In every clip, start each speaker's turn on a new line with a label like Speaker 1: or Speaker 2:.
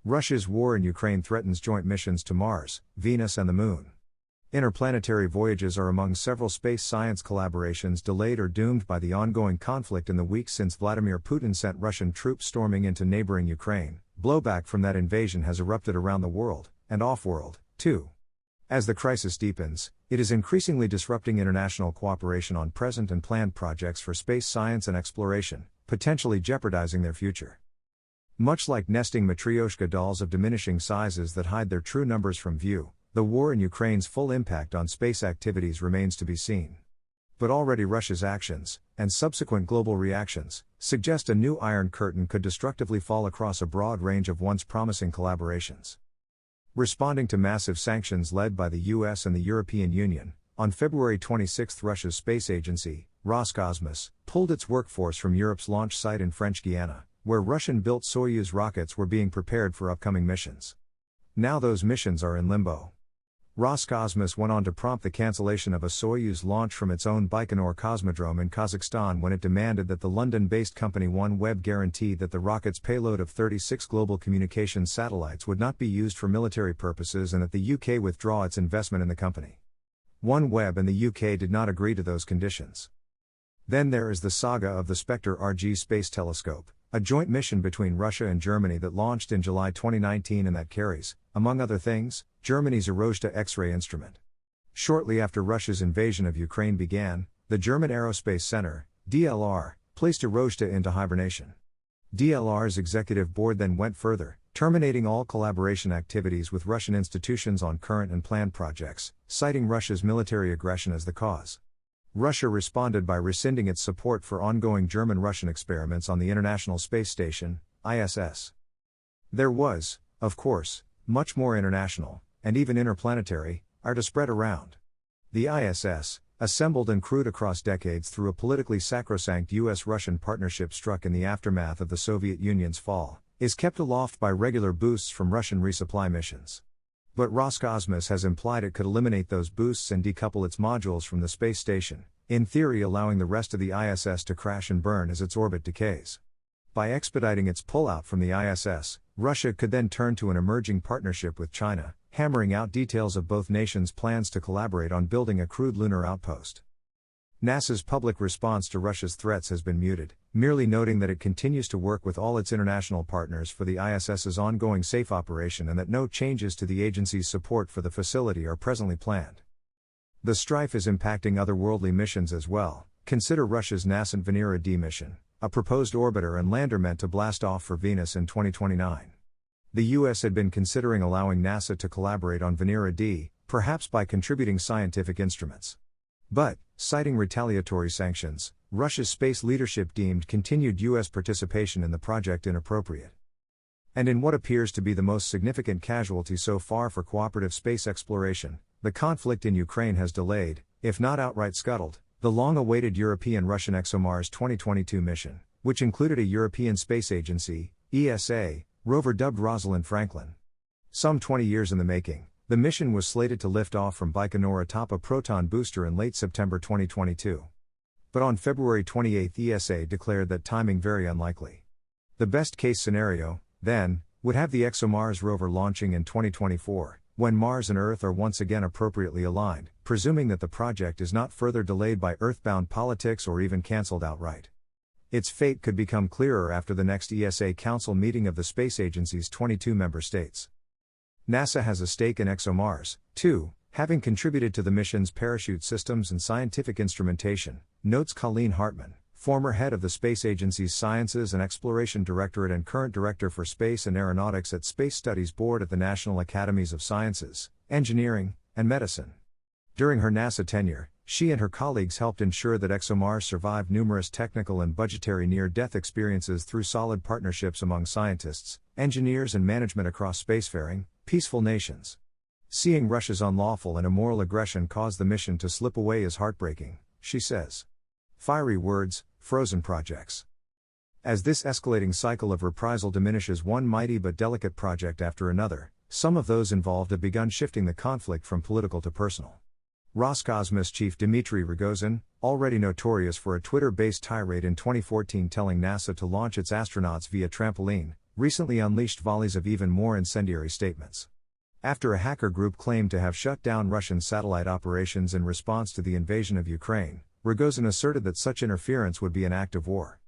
Speaker 1: Russia's war in Ukraine threatens joint missions to Mars, Venus, and the Moon. Interplanetary voyages are among several space science collaborations delayed or doomed by the ongoing conflict in the weeks since Vladimir Putin sent Russian troops storming into neighboring Ukraine. Blowback from that invasion has erupted around the world, and off-world, too. As the crisis deepens, it is increasingly disrupting international cooperation on present and planned projects for space science and exploration, potentially jeopardizing their future. Much like nesting Matryoshka dolls of diminishing sizes that hide their true numbers from view, the war in Ukraine's full impact on space activities remains to be seen. But already Russia's actions, and subsequent global reactions, suggest a new Iron Curtain could destructively fall across a broad range of once promising collaborations. Responding to massive sanctions led by the US and the European Union, on February 26 Russia's space agency, Roscosmos, pulled its workforce from Europe's launch site in French Guiana, where Russian-built Soyuz rockets were being prepared for upcoming missions. Now those missions are in limbo. Roscosmos went on to prompt the cancellation of a Soyuz launch from its own Baikonur Cosmodrome in Kazakhstan when it demanded that the London-based company OneWeb guarantee that the rocket's payload of 36 global communications satellites would not be used for military purposes and that the UK withdraw its investment in the company. OneWeb and the UK did not agree to those conditions. Then there is the saga of the Spectre RG space telescope, a joint mission between Russia and Germany that launched in July 2019 and that carries, among other things, Germany's Eroshta X-ray instrument. Shortly after Russia's invasion of Ukraine began, the German Aerospace Center, DLR, placed Eroshta into hibernation. DLR's executive board then went further, terminating all collaboration activities with Russian institutions on current and planned projects, citing Russia's military aggression as the cause. Russia responded by rescinding its support for ongoing German-Russian experiments on the International Space Station, ISS. There was, of course, much more international, and even interplanetary, ire to spread around. The ISS, assembled and crewed across decades through a politically sacrosanct US-Russian partnership struck in the aftermath of the Soviet Union's fall, is kept aloft by regular boosts from Russian resupply missions. But Roscosmos has implied it could eliminate those boosts and decouple its modules from the space station, in theory allowing the rest of the ISS to crash and burn as its orbit decays. By expediting its pullout from the ISS, Russia could then turn to an emerging partnership with China, hammering out details of both nations' plans to collaborate on building a crewed lunar outpost. NASA's public response to Russia's threats has been muted, merely noting that it continues to work with all its international partners for the ISS's ongoing safe operation and that no changes to the agency's support for the facility are presently planned. The strife is impacting otherworldly missions as well. Consider Russia's nascent Venera D mission, a proposed orbiter and lander meant to blast off for Venus in 2029. The US had been considering allowing NASA to collaborate on Venera D, perhaps by contributing scientific instruments. But, citing retaliatory sanctions, Russia's space leadership deemed continued US participation in the project inappropriate. And in what appears to be the most significant casualty so far for cooperative space exploration, the conflict in Ukraine has delayed, if not outright scuttled, the long-awaited European-Russian ExoMars 2022 mission, which included a European Space Agency, ESA, rover dubbed Rosalind Franklin. Some 20 years in the making, the mission was slated to lift off from Baikonur atop a Proton booster in late September 2022. But on February 28 ESA declared that timing very unlikely. The best-case scenario, then, would have the ExoMars rover launching in 2024, when Mars and Earth are once again appropriately aligned, presuming that the project is not further delayed by Earthbound politics or even cancelled outright. Its fate could become clearer after the next ESA Council meeting of the space agency's 22 member states. NASA has a stake in ExoMars, too, having contributed to the mission's parachute systems and scientific instrumentation, notes Colleen Hartman, former head of the space agency's Sciences and Exploration Directorate and current director for Space and Aeronautics at Space Studies Board at the National Academies of Sciences, Engineering, and Medicine. During her NASA tenure, she and her colleagues helped ensure that ExoMars survived numerous technical and budgetary near-death experiences through solid partnerships among scientists, engineers and management across spacefaring, peaceful nations. Seeing Russia's unlawful and immoral aggression cause the mission to slip away is heartbreaking, she says. Fiery words, frozen projects. As this escalating cycle of reprisal diminishes one mighty but delicate project after another, some of those involved have begun shifting the conflict from political to personal. Roscosmos chief Dmitry Rogozin, already notorious for a Twitter-based tirade in 2014 telling NASA to launch its astronauts via trampoline, recently unleashed volleys of even more incendiary statements. After a hacker group claimed to have shut down Russian satellite operations in response to the invasion of Ukraine, Rogozin asserted that such interference would be an act of war.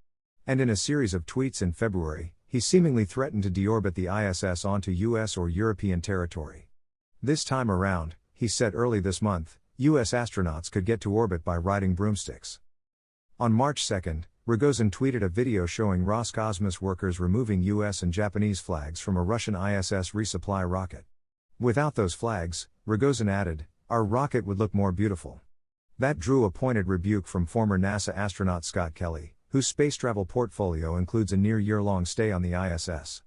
Speaker 1: And in a series of tweets in February, he seemingly threatened to deorbit the ISS onto US or European territory. This time around, he said early this month, US astronauts could get to orbit by riding broomsticks. On March 2, Rogozin tweeted a video showing Roscosmos workers removing US and Japanese flags from a Russian ISS resupply rocket. Without those flags, Rogozin added, our rocket would look more beautiful. That drew a pointed rebuke from former NASA astronaut Scott Kelly, whose space travel portfolio includes a near-year-long stay on the ISS.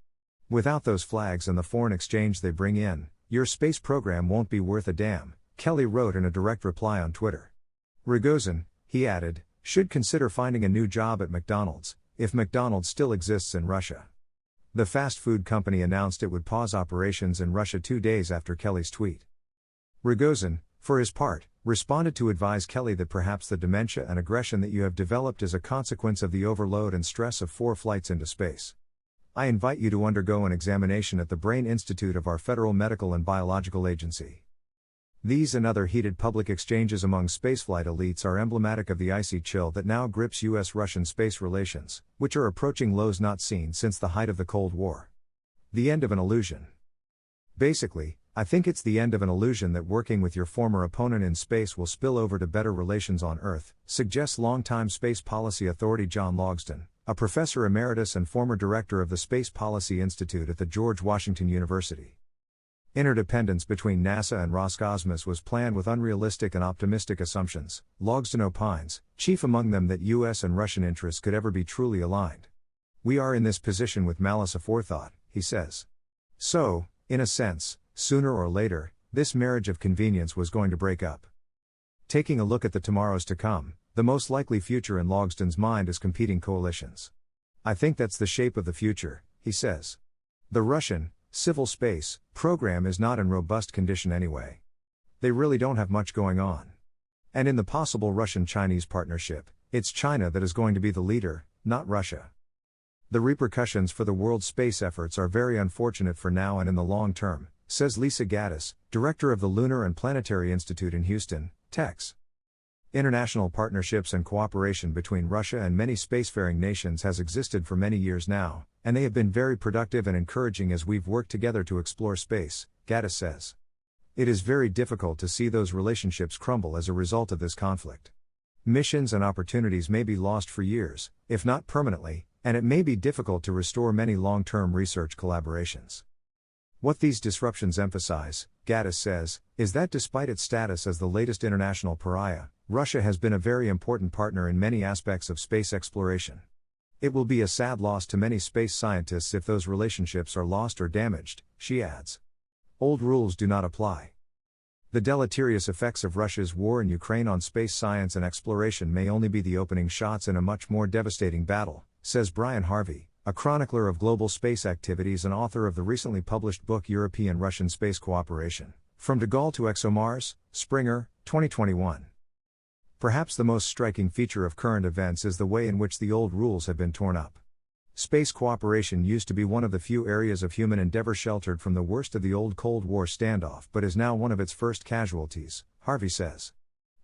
Speaker 1: Without those flags and the foreign exchange they bring in, your space program won't be worth a damn, Kelly wrote in a direct reply on Twitter. Rogozin, he added, should consider finding a new job at McDonald's, if McDonald's still exists in Russia. The fast food company announced it would pause operations in Russia 2 days after Kelly's tweet. Rogozin, for his part, responded to advise Kelly that perhaps the dementia and aggression that you have developed is a consequence of the overload and stress of 4 flights into space. I invite you to undergo an examination at the Brain Institute of our Federal Medical and Biological Agency. These and other heated public exchanges among spaceflight elites are emblematic of the icy chill that now grips US-Russian space relations, which are approaching lows not seen since the height of the Cold War. The end of an illusion. Basically, I think it's the end of an illusion that working with your former opponent in space will spill over to better relations on Earth, suggests longtime space policy authority John Logsdon, a professor emeritus and former director of the Space Policy Institute at the George Washington University. Interdependence between NASA and Roscosmos was planned with unrealistic and optimistic assumptions, Logsdon opines, chief among them that US and Russian interests could ever be truly aligned. We are in this position with malice aforethought, he says. So, in a sense, sooner or later, this marriage of convenience was going to break up. Taking a look at the tomorrows to come, the most likely future in Logsdon's mind is competing coalitions. I think that's the shape of the future, he says. The Russian, civil space, program is not in robust condition anyway. They really don't have much going on. And in the possible Russian-Chinese partnership, it's China that is going to be the leader, not Russia. The repercussions for the world's space efforts are very unfortunate for now and in the long term, says Lisa Gaddis, director of the Lunar and Planetary Institute in Houston, Texas. International partnerships and cooperation between Russia and many spacefaring nations has existed for many years now, and they have been very productive and encouraging as we've worked together to explore space, Gaddis says. It is very difficult to see those relationships crumble as a result of this conflict. Missions and opportunities may be lost for years, if not permanently, and it may be difficult to restore many long-term research collaborations. What these disruptions emphasize, Gaddis says, is that despite its status as the latest international pariah, Russia has been a very important partner in many aspects of space exploration. It will be a sad loss to many space scientists if those relationships are lost or damaged, she adds. Old rules do not apply. The deleterious effects of Russia's war in Ukraine on space science and exploration may only be the opening shots in a much more devastating battle, says Brian Harvey, a chronicler of global space activities and author of the recently published book European-Russian Space Cooperation, From de Gaulle to ExoMars, Springer, 2021. Perhaps the most striking feature of current events is the way in which the old rules have been torn up. Space cooperation used to be one of the few areas of human endeavor sheltered from the worst of the old Cold War standoff but is now one of its first casualties, Harvey says.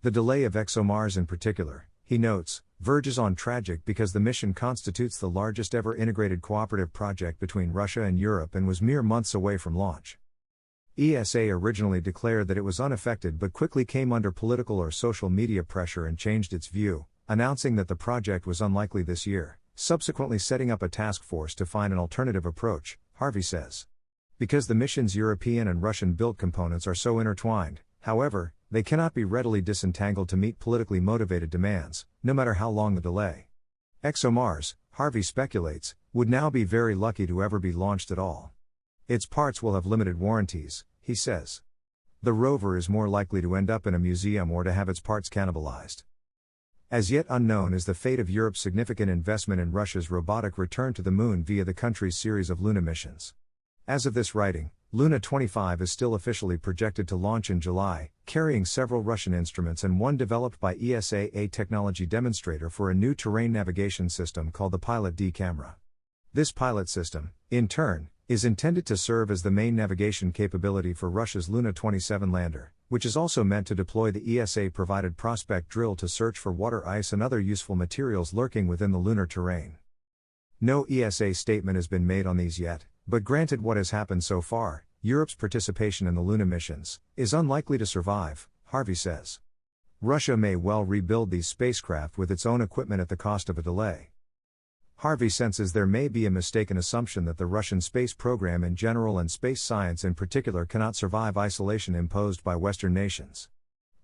Speaker 1: The delay of ExoMars in particular, he notes, verges on tragic because the mission constitutes the largest ever integrated cooperative project between Russia and Europe and was mere months away from launch. ESA originally declared that it was unaffected but quickly came under political or social media pressure and changed its view, announcing that the project was unlikely this year, subsequently setting up a task force to find an alternative approach, Harvey says. Because the mission's European and Russian-built components are so intertwined, however, they cannot be readily disentangled to meet politically motivated demands, no matter how long the delay. ExoMars, Harvey speculates, would now be very lucky to ever be launched at all. Its parts will have limited warranties, he says. The rover is more likely to end up in a museum or to have its parts cannibalized. As yet unknown is the fate of Europe's significant investment in Russia's robotic return to the Moon via the country's series of Luna missions. As of this writing, Luna 25 is still officially projected to launch in July, carrying several Russian instruments and one developed by ESA, a technology demonstrator for a new terrain navigation system called the Pilot D camera. This pilot system, in turn, is intended to serve as the main navigation capability for Russia's Luna 27 lander, which is also meant to deploy the ESA-provided Prospect drill to search for water ice and other useful materials lurking within the lunar terrain. No ESA statement has been made on these yet, but granted what has happened so far, Europe's participation in the Luna missions is unlikely to survive, Harvey says. Russia may well rebuild these spacecraft with its own equipment at the cost of a delay. Harvey senses there may be a mistaken assumption that the Russian space program in general and space science in particular cannot survive isolation imposed by Western nations.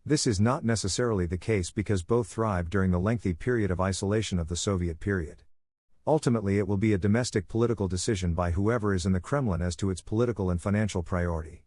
Speaker 1: This is not necessarily the case because both thrived during the lengthy period of isolation of the Soviet period. Ultimately, it will be a domestic political decision by whoever is in the Kremlin as to its political and financial priority.